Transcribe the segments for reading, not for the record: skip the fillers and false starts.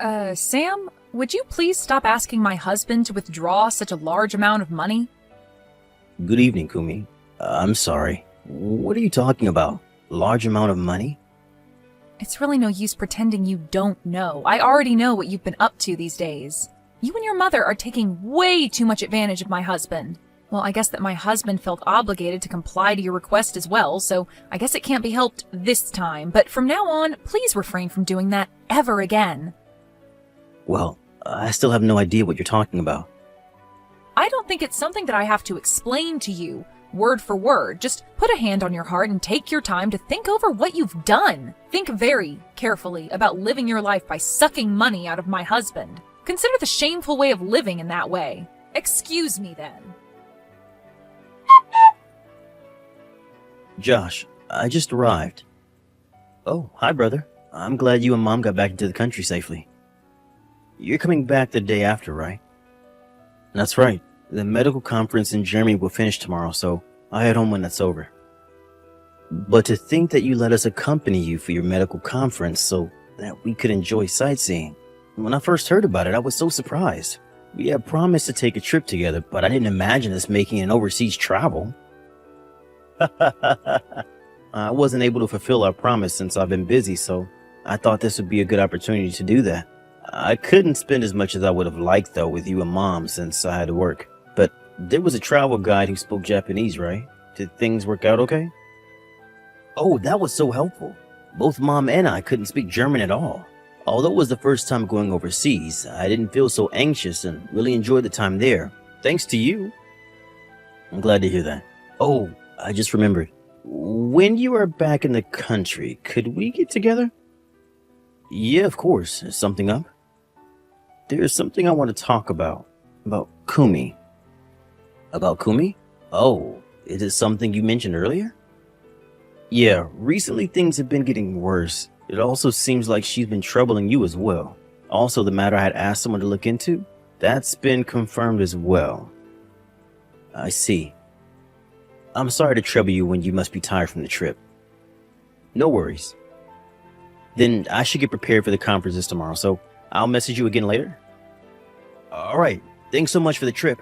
Sam, would you please stop asking my husband to withdraw such a large amount of money? Good evening, Kumi. I'm sorry. What are you talking about? Large amount of money? It's really no use pretending you don't know. I already know what you've been up to these days. You and your mother are taking way too much advantage of my husband. Well, I guess that my husband felt obligated to comply to your request as well, so I guess it can't be helped this time. But from now on, please refrain from doing that ever again. Well, I still have no idea what you're talking about. I don't think it's something that I have to explain to you, word for word. Just put a hand on your heart and take your time to think over what you've done. Think very carefully about living your life by sucking money out of my husband. Consider the shameful way of living in that way. Excuse me then. Josh, I just arrived. Oh, hi, brother. I'm glad you and Mom got back into the country safely. You're coming back the day after, right? That's right. The medical conference in Germany will finish tomorrow, so I'll head home when that's over. But to think that you let us accompany you for your medical conference so that we could enjoy sightseeing. When I first heard about it, I was so surprised. We had promised to take a trip together, but I didn't imagine us making an overseas travel. I wasn't able to fulfill our promise since I've been busy, so I thought this would be a good opportunity to do that. I couldn't spend as much as I would have liked, though, with you and Mom since I had to work. But there was a travel guide who spoke Japanese, right? Did things work out okay? Oh, that was so helpful. Both Mom and I couldn't speak German at all. Although it was the first time going overseas, I didn't feel so anxious and really enjoyed the time there. Thanks to you. I'm glad to hear that. Oh, I just remembered. When you are back in the country, could we get together? Yeah, of course. Is something up? There's something I want to talk about. About Kumi. About Kumi? Oh, is it something you mentioned earlier? Yeah, recently things have been getting worse. It also seems like she's been troubling you as well. Also, the matter I had asked someone to look into, that's been confirmed as well. I see. I'm sorry to trouble you when you must be tired from the trip. No worries. Then I should get prepared for the conferences tomorrow, so I'll message you again later. Alright, thanks so much for the trip.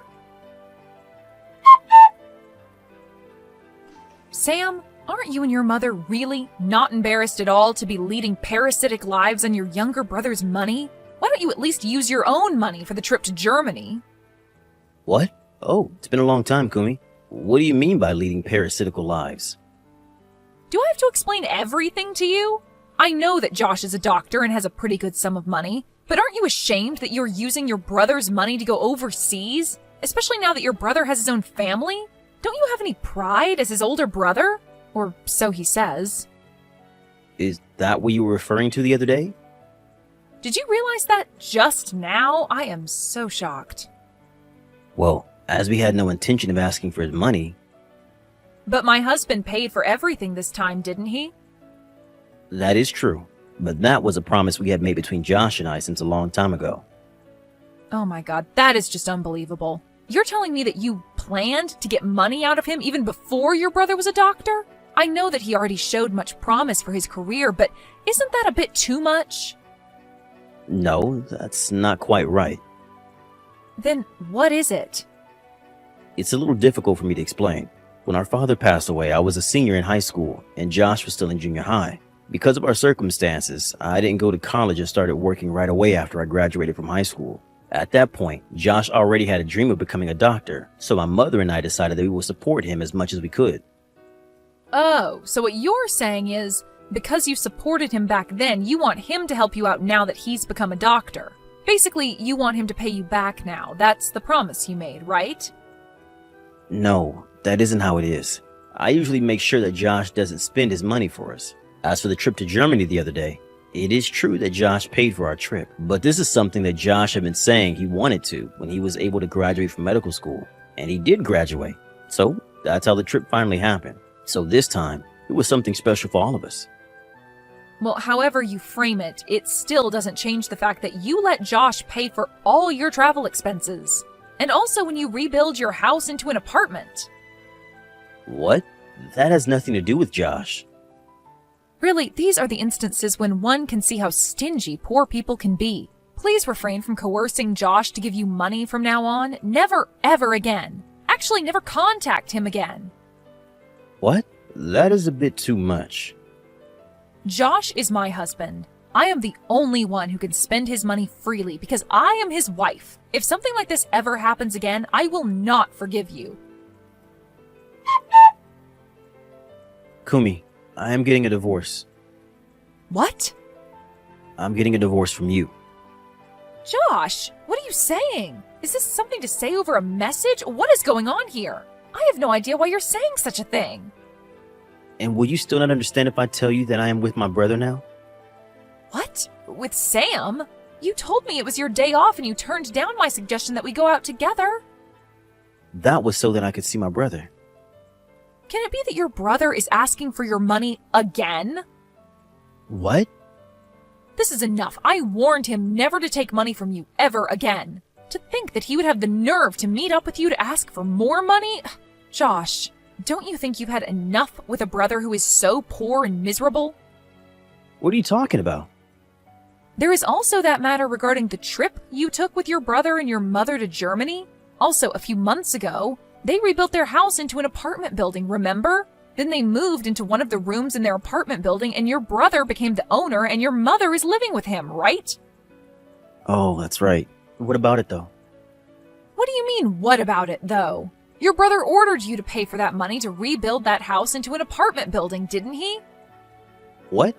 Sam, aren't you and your mother really not embarrassed at all to be leading parasitic lives on your younger brother's money? Why don't you at least use your own money for the trip to Germany? What? Oh, it's been a long time, Kumi. What do you mean by leading parasitical lives? Do I have to explain everything to you? I know that Josh is a doctor and has a pretty good sum of money, but aren't you ashamed that you're using your brother's money to go overseas? Especially now that your brother has his own family? Don't you have any pride as his older brother? Or so he says. Is that what you were referring to the other day? Did you realize that just now? I am so shocked. Well, as we had no intention of asking for his money. But my husband paid for everything this time, didn't he? That is true, but that was a promise we had made between Josh and I since a long time ago. Oh my god, that is just unbelievable. You're telling me that you planned to get money out of him even before your brother was a doctor? I know that he already showed much promise for his career, but isn't that a bit too much? No, that's not quite right. Then what is it? It's a little difficult for me to explain. When our father passed away, I was a senior in high school, and Josh was still in junior high. Because of our circumstances, I didn't go to college and started working right away after I graduated from high school. At that point, Josh already had a dream of becoming a doctor, so my mother and I decided that we would support him as much as we could. Oh, so what you're saying is, because you supported him back then, you want him to help you out now that he's become a doctor. Basically, you want him to pay you back now. That's the promise you made, right? No, that isn't how it is. I usually make sure that Josh doesn't spend his money for us. As for the trip to Germany the other day, it is true that Josh paid for our trip, but this is something that Josh had been saying he wanted to when he was able to graduate from medical school, and he did graduate. So that's how the trip finally happened. So this time, it was something special for all of us. Well, however you frame it, it still doesn't change the fact that you let Josh pay for all your travel expenses. And also when you rebuild your house into an apartment. What? That has nothing to do with Josh. Really, these are the instances when one can see how stingy poor people can be. Please refrain from coercing Josh to give you money from now on. Never, ever again. Actually, never contact him again. What? That is a bit too much. Josh is my husband. I am the only one who can spend his money freely because I am his wife. If something like this ever happens again, I will not forgive you. Kumi, I am getting a divorce. What? I'm getting a divorce from you. Josh, what are you saying? Is this something to say over a message? What is going on here? I have no idea why you're saying such a thing. And will you still not understand if I tell you that I am with my brother now? What? With Sam? You told me it was your day off and you turned down my suggestion that we go out together. That was so that I could see my brother. Can it be that your brother is asking for your money again? What? This is enough. I warned him never to take money from you ever again. To think that he would have the nerve to meet up with you to ask for more money? Josh, don't you think you've had enough with a brother who is so poor and miserable? What are you talking about? There is also that matter regarding the trip you took with your brother and your mother to Germany. Also, a few months ago, they rebuilt their house into an apartment building, remember? Then they moved into one of the rooms in their apartment building and your brother became the owner and your mother is living with him, right? Oh, that's right. What about it, though? What do you mean, what about it, though? Your brother ordered you to pay for that money to rebuild that house into an apartment building, didn't he? What?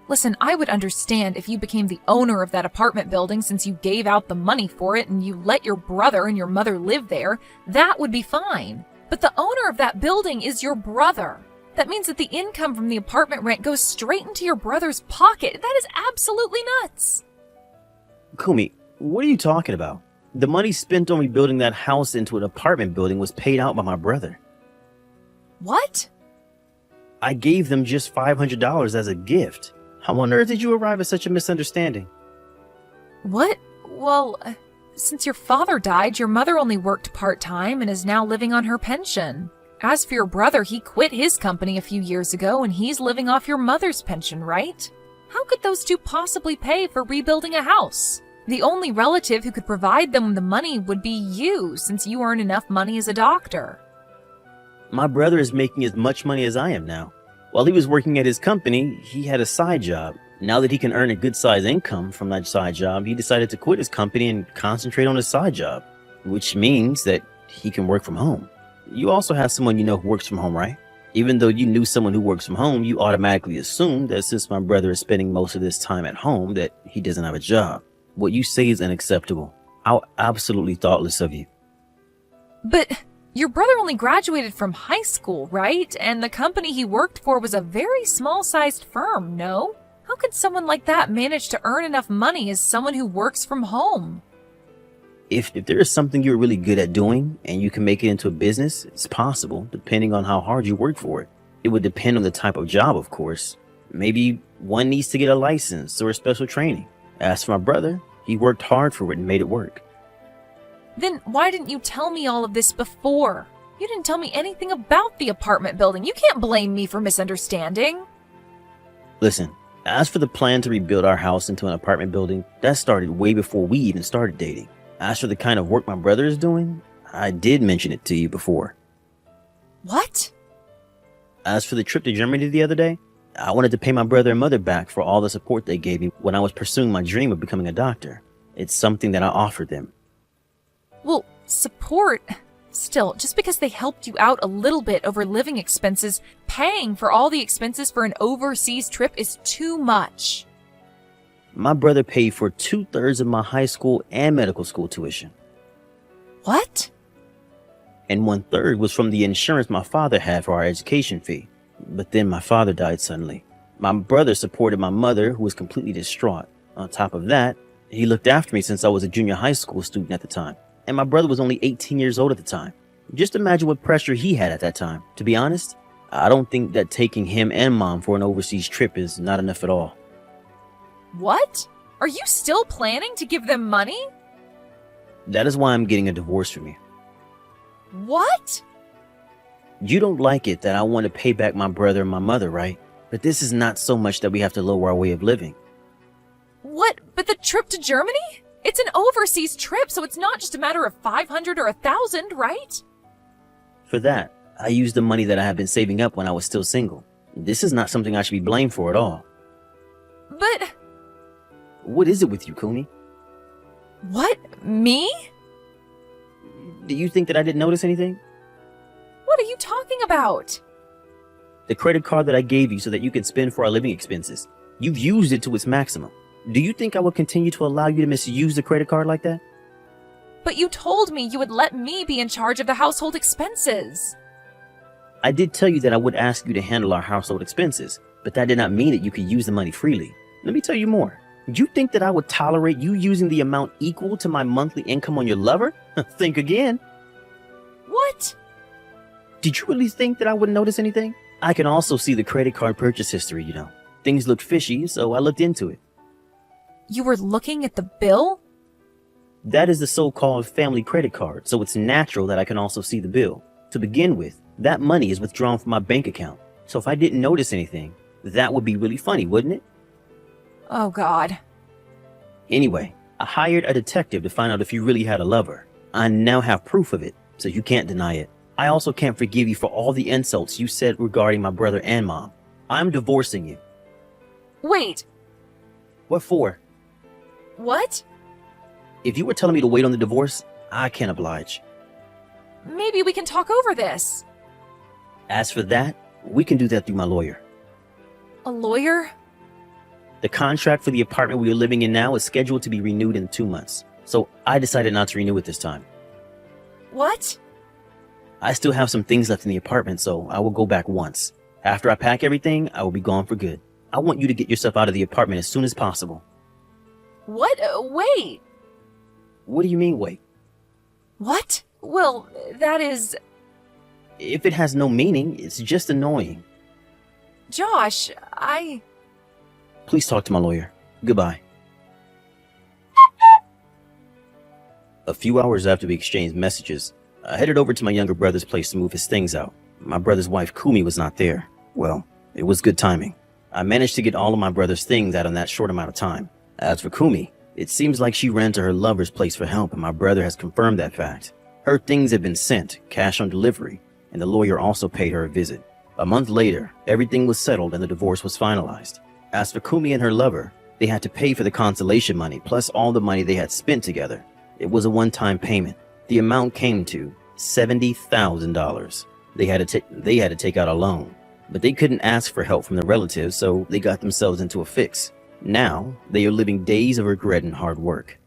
Listen, I would understand if you became the owner of that apartment building since you gave out the money for it and you let your brother and your mother live there. That would be fine. But the owner of that building is your brother. That means that the income from the apartment rent goes straight into your brother's pocket. That is absolutely nuts. Kumi, what are you talking about? The money spent on rebuilding that house into an apartment building was paid out by my brother. What? I gave them just $500 as a gift. How on earth did you arrive at such a misunderstanding? What? Well, since your father died, your mother only worked part-time and is now living on her pension. As for your brother, he quit his company a few years ago and he's living off your mother's pension, right? How could those two possibly pay for rebuilding a house? The only relative who could provide them the money would be you, since you earn enough money as a doctor. My brother is making as much money as I am now. While he was working at his company, he had a side job. Now that he can earn a good-sized income from that side job, he decided to quit his company and concentrate on his side job, which means that he can work from home. You also have someone you know who works from home, right? Even though you knew someone who works from home, you automatically assumed that since my brother is spending most of his time at home, that he doesn't have a job. What you say is unacceptable. How absolutely thoughtless of you. But your brother only graduated from high school, right? And the company he worked for was a very small-sized firm, no? How could someone like that manage to earn enough money as someone who works from home? If there is something you're really good at doing and you can make it into a business, it's possible, depending on how hard you work for it. It would depend on the type of job, of course. Maybe one needs to get a license or a special training. As for my brother, he worked hard for it and made it work. Then why didn't you tell me all of this before? You didn't tell me anything about the apartment building. You can't blame me for misunderstanding. Listen, as for the plan to rebuild our house into an apartment building, that started way before we even started dating. As for the kind of work my brother is doing, I did mention it to you before. What? As for the trip to Germany the other day, I wanted to pay my brother and mother back for all the support they gave me when I was pursuing my dream of becoming a doctor. It's something that I offered them. Well, support. Still, just because they helped you out a little bit over living expenses, paying for all the expenses for an overseas trip is too much. My brother paid for 2/3 of my high school and medical school tuition. What? And 1/3 was from the insurance my father had for our education fee. But then my father died suddenly. My brother supported my mother, who was completely distraught. On top of that, he looked after me since I was a junior high school student at the time. And my brother was only 18 years old at the time. Just imagine what pressure he had at that time. To be honest, I don't think that taking him and mom for an overseas trip is not enough at all. What? Are you still planning to give them money? That is why I'm getting a divorce from you. What? You don't like it that I want to pay back my brother and my mother, right? But this is not so much that we have to lower our way of living. What? But the trip to Germany? It's an overseas trip, so it's not just a matter of 500 or 1,000, right? For that, I used the money that I had been saving up when I was still single. This is not something I should be blamed for at all. But... What is it with you, Kumi? What? Me? Do you think that I didn't notice anything? What are you talking about? The credit card that I gave you so that you can spend for our living expenses. You've used it to its maximum. Do you think I will continue to allow you to misuse the credit card like that? But you told me you would let me be in charge of the household expenses. I did tell you that I would ask you to handle our household expenses, but that did not mean that you could use the money freely. Let me tell you more. You think that I would tolerate you using the amount equal to my monthly income on your lover? Think again. What? Did you really think that I wouldn't notice anything? I can also see the credit card purchase history, you know. Things looked fishy, so I looked into it. You were looking at the bill? That is the so-called family credit card, so it's natural that I can also see the bill. To begin with, that money is withdrawn from my bank account. So if I didn't notice anything, that would be really funny, wouldn't it? Oh, God. Anyway, I hired a detective to find out if you really had a lover. I now have proof of it, so you can't deny it. I also can't forgive you for all the insults you said regarding my brother and mom. I'm divorcing you. Wait, What for? what? If you were telling me to wait on the divorce, I can't oblige. Maybe we can talk over this. As for that, we can do that through my lawyer. A lawyer? The contract for the apartment we are living in now is scheduled to be renewed in 2 months, so I decided not to renew it this time. What? I still have some things left in the apartment, so I will go back once. After I pack everything, I will be gone for good. I want you to get yourself out of the apartment as soon as possible. What? Wait. What do you mean, wait? What? Well, that is... If it has no meaning, it's just annoying. Josh, Please talk to my lawyer. Goodbye. A few hours after we exchanged messages, I headed over to my younger brother's place to move his things out. My brother's wife, Kumi, was not there. Well, it was good timing. I managed to get all of my brother's things out in that short amount of time. As for Kumi, it seems like she ran to her lover's place for help, and my brother has confirmed that fact. Her things have been sent, cash on delivery, and the lawyer also paid her a visit. A month later, everything was settled and the divorce was finalized. As for Kumi and her lover, they had to pay for the consolation money plus all the money they had spent together. It was a one-time payment. The amount came to $70,000. They had to take out a loan, but they couldn't ask for help from their relatives, so they got themselves into a fix. Now, they are living days of regret and hard work.